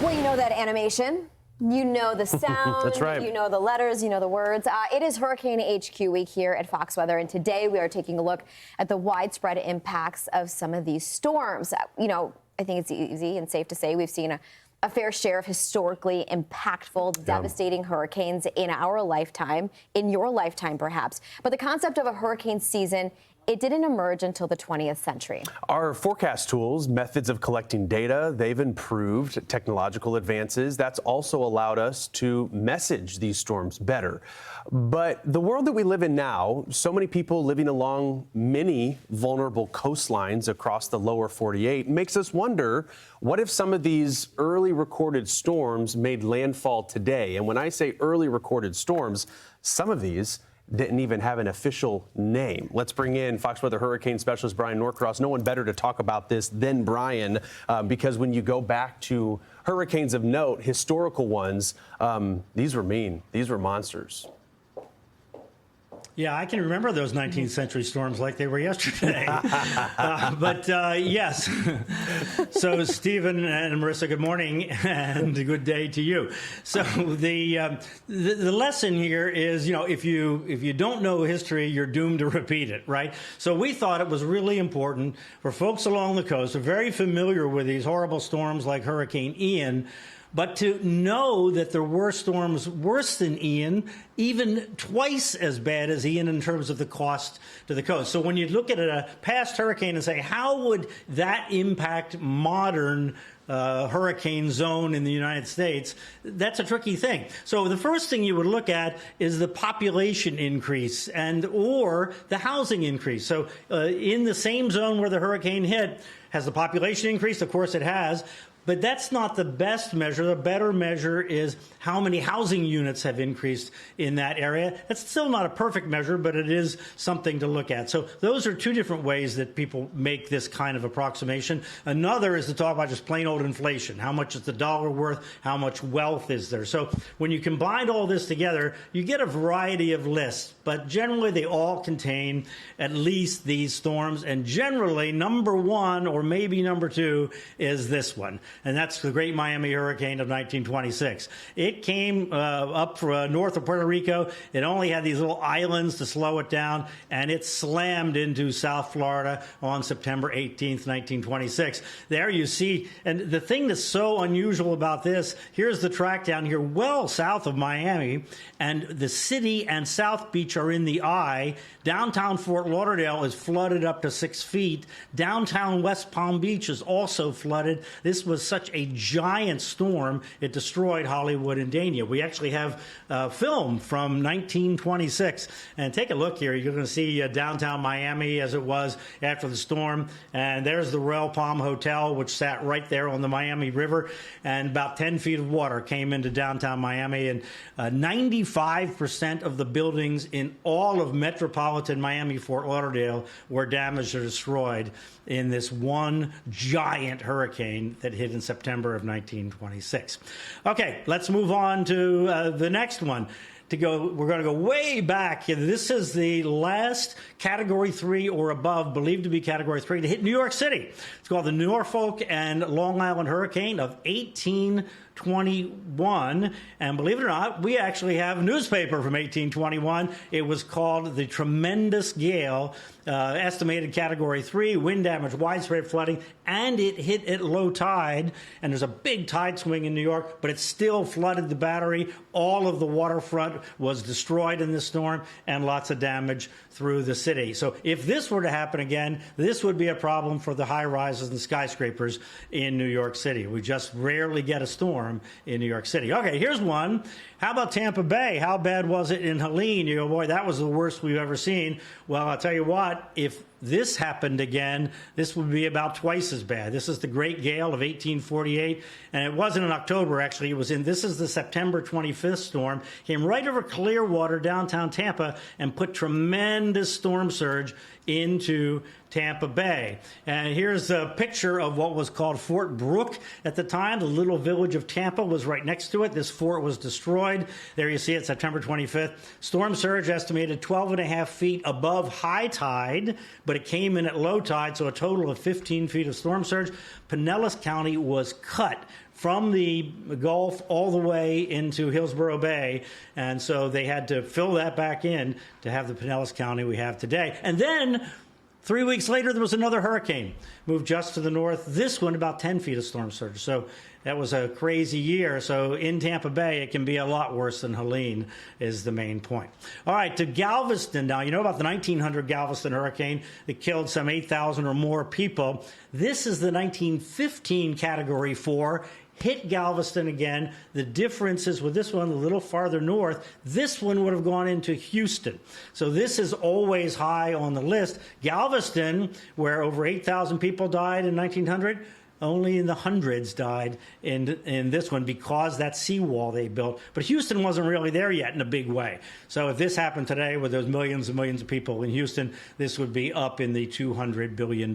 Well, you know that animation. You know the sound. That's right. You know the letters. You know the words. It is Hurricane HQ week here at Fox Weather, and today we are taking a look at the widespread impacts of some of these storms. I think it's easy and safe to say we've seen a fair share of historically impactful, devastating hurricanes in our lifetime, in your lifetime perhaps. But the concept of a hurricane season, it didn't emerge until the 20th century. Our forecast tools, methods of collecting data, they've improved technological advances. That's also allowed us to message these storms better. But the world that we live in now, so many people living along many vulnerable coastlines across the lower 48, makes us wonder, what if some of these early recorded storms made landfall today? And when I say early recorded storms, some of these didn't even have an official name. Let's bring in Fox Weather hurricane specialist Brian Norcross. No one better to talk about this than Brian, because when you go back to hurricanes of note, historical ones, these were mean. These were monsters. Yeah, I can remember those 19th century storms like they were yesterday. Yes. So, Stephen and Marissa, good morning and good day to you. So the lesson here is, if you don't know history, you're doomed to repeat it, right? So we thought it was really important for folks along the coast who are very familiar with these horrible storms like Hurricane Ian, but to know that there were storms worse than Ian, even twice as bad as Ian in terms of the cost to the coast. So when you look at a past hurricane and say, how would that impact modern hurricane zone in the United States, that's a tricky thing. So the first thing you would look at is the population increase or the housing increase. So in the same zone where the hurricane hit, has the population increased? Of course it has. But that's not the best measure. The better measure is how many housing units have increased in that area. That's still not a perfect measure, but it is something to look at. So those are two different ways that people make this kind of approximation. Another is to talk about just plain old inflation. How much is the dollar worth? How much wealth is there? So when you combine all this together, you get a variety of lists. But generally, they all contain at least these storms. And generally, number one or maybe number two is this one. And that's the Great Miami Hurricane of 1926. It came up from north of Puerto Rico. It only had these little islands to slow it down, and it slammed into South Florida on September 18th, 1926. There you see, and the thing that's so unusual about this, here's the track down here well south of Miami, and the city and South Beach are in the eye. Downtown Fort Lauderdale is flooded up to 6 feet. Downtown West Palm Beach is also flooded. This was such a giant storm, it destroyed Hollywood and Dania. We actually have film from 1926. And take a look here. You're going to see downtown Miami as it was after the storm. And there's the Royal Palm Hotel, which sat right there on the Miami River. And about 10 feet of water came into downtown Miami. And 95% of the buildings in all of metropolitan Miami, Fort Lauderdale, were damaged or destroyed in this one giant hurricane that hit in September of 1926. Okay, let's move on to the next one. We're going to go way back. This is the last Category 3 or above, believed to be Category 3, to hit New York City. It's called the Norfolk and Long Island Hurricane of 1821. And believe it or not, we actually have a newspaper from 1821. It was called the Tremendous Gale, estimated Category 3, wind damage, widespread flooding, and it hit at low tide. And there's a big tide swing in New York, but it still flooded the Battery. All of the waterfront was destroyed in this storm, and lots of damage through the city. So if this were to happen again, this would be a problem for the high rises and skyscrapers in New York City. We just rarely get a storm in New York City. Okay, here's one. How about Tampa Bay? How bad was it in Helene? You go, boy, that was the worst we've ever seen. Well, I'll tell you what, if this happened again, this would be about twice as bad. This is the Great Gale of 1848, and it wasn't in October, actually. This is the September 25th storm. Came right over Clearwater, downtown Tampa, and put tremendous storm surge into Tampa Bay. And here's a picture of what was called Fort Brooke at the time. The little village of Tampa was right next to it. This fort was destroyed. There you see it, September 25th. Storm surge estimated 12.5 feet above high tide, but it came in at low tide, so a total of 15 feet of storm surge. Pinellas County was cut from the Gulf all the way into Hillsborough Bay, and so they had to fill that back in to have the Pinellas County we have today. And then 3 weeks later, there was another hurricane, moved just to the north. This one, about 10 feet of storm surge. So that was a crazy year. So in Tampa Bay, it can be a lot worse than Helene is the main point. All right, to Galveston now. You know about the 1900 Galveston hurricane that killed some 8,000 or more people. This is the 1915 Category 4. Hit Galveston again. The difference is with this one a little farther north, this one would have gone into Houston. So this is always high on the list. Galveston, where over 8,000 people died in 1900, only in the hundreds died in this one because that seawall they built. But Houston wasn't really there yet in a big way. So if this happened today with those millions and millions of people in Houston, this would be up in the $200 billion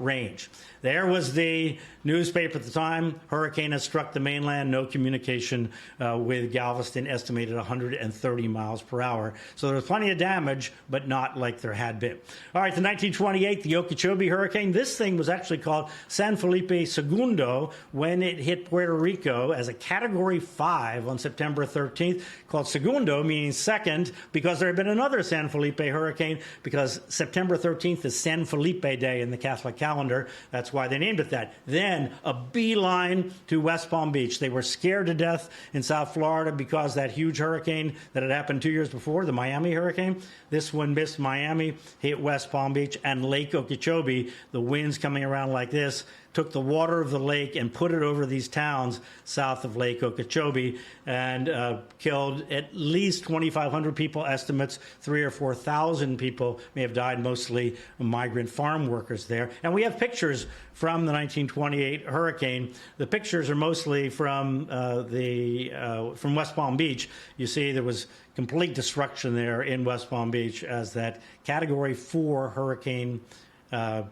range. There was the newspaper at the time. Hurricane has struck the mainland. No communication with Galveston, estimated 130 miles per hour. So there was plenty of damage, but not like there had been. All right, the 1928, the Okeechobee hurricane. This thing was actually called San Felipe Segundo when it hit Puerto Rico as a Category 5 on September 13th, called Segundo, meaning second, because there had been another San Felipe hurricane, because September 13th is San Felipe Day in the Catholic calendar. That's why they named it that. Then a beeline to West Palm Beach. They were scared to death in South Florida because that huge hurricane that had happened 2 years before, the Miami hurricane. This one missed Miami, hit West Palm Beach and Lake Okeechobee. The winds coming around like this took the water of the lake and put it over these towns south of Lake Okeechobee and killed at least 2,500 people. Estimates 3,000 or 4,000 people may have died, mostly migrant farm workers there. And we have pictures from the 1928 hurricane. The pictures are mostly from from West Palm Beach. You see there was complete destruction there in West Palm Beach as that Category 4 hurricane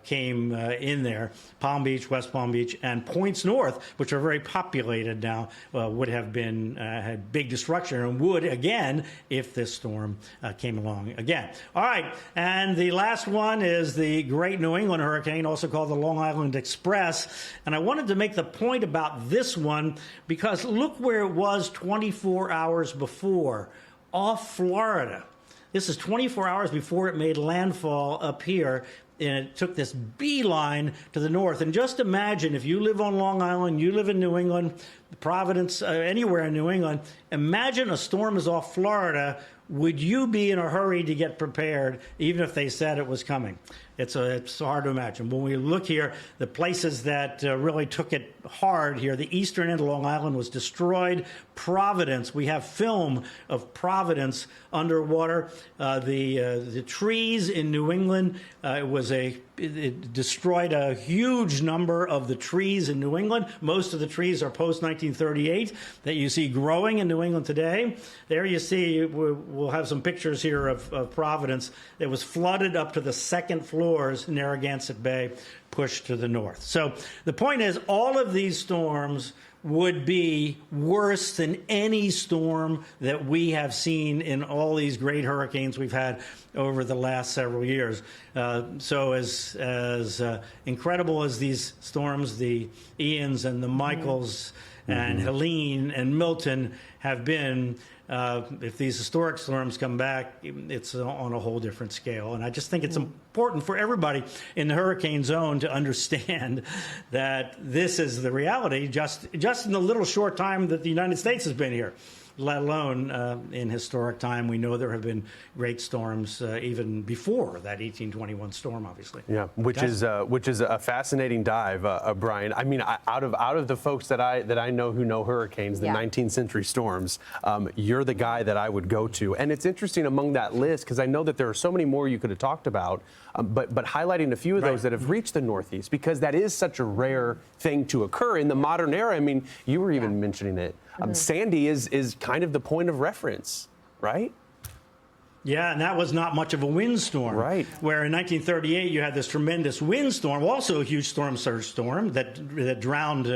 came in there. Palm Beach, West Palm Beach, and points north, which are very populated now, would have been had big destruction and would again if this storm came along again. All right, and the last one is the Great New England Hurricane, also called the Long Island Express. And I wanted to make the point about this one because look where it was 24 hours before, off Florida. This is 24 hours before it made landfall up here. And it took this beeline to the north. And just imagine if you live on Long Island, you live in New England, Providence, anywhere in New England, imagine a storm is off Florida. Would you be in a hurry to get prepared, even if they said it was coming? It's hard to imagine. When we look here, the places that really took it hard here, the eastern end of Long Island was destroyed. Providence, we have film of Providence underwater. The trees in New England, it destroyed a huge number of the trees in New England. Most of the trees are post-1938 that you see growing in New England today. There you see, we'll have some pictures here of Providence. It was flooded up to the second floors in Narragansett Bay, pushed to the north. So the point is, all of these storms would be worse than any storm that we have seen in all these great hurricanes we've had over the last several years. So as incredible as these storms, the Ians and the Michaels and Helene and Milton have been, if these historic storms come back, it's on a whole different scale. And I just think it's important for everybody in the hurricane zone to understand that this is the reality just in the little short time that the United States has been here, let alone in historic time. We know there have been great storms even before that 1821 storm, obviously. Yeah, which is a fascinating dive, Brian. I mean, out of the folks that I know who know hurricanes, the 19th century storms, you're the guy that I would go to. And it's interesting among that list because I know that there are so many more you could have talked about, but highlighting a few of those that have reached the Northeast because that is such a rare thing to occur in the modern era. I mean, you were even mentioning it. Sandy is kind of the point of reference, right? Yeah, and that was not much of a windstorm. Right. Where in 1938 you had this tremendous windstorm, also a huge storm surge storm that drowned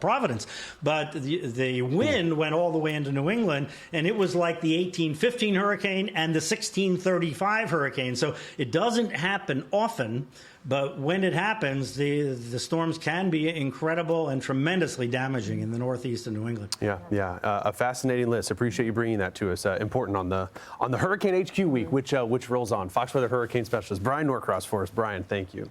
Providence. But the wind went all the way into New England, and it was like the 1815 hurricane and the 1635 hurricane. So it doesn't happen often. But when it happens, the storms can be incredible and tremendously damaging in the Northeast of New England. Yeah. A fascinating list. Appreciate you bringing that to us. Important on the Hurricane HQ week, which rolls on. Fox Weather Hurricane Specialist Brian Norcross for us. Brian, thank you.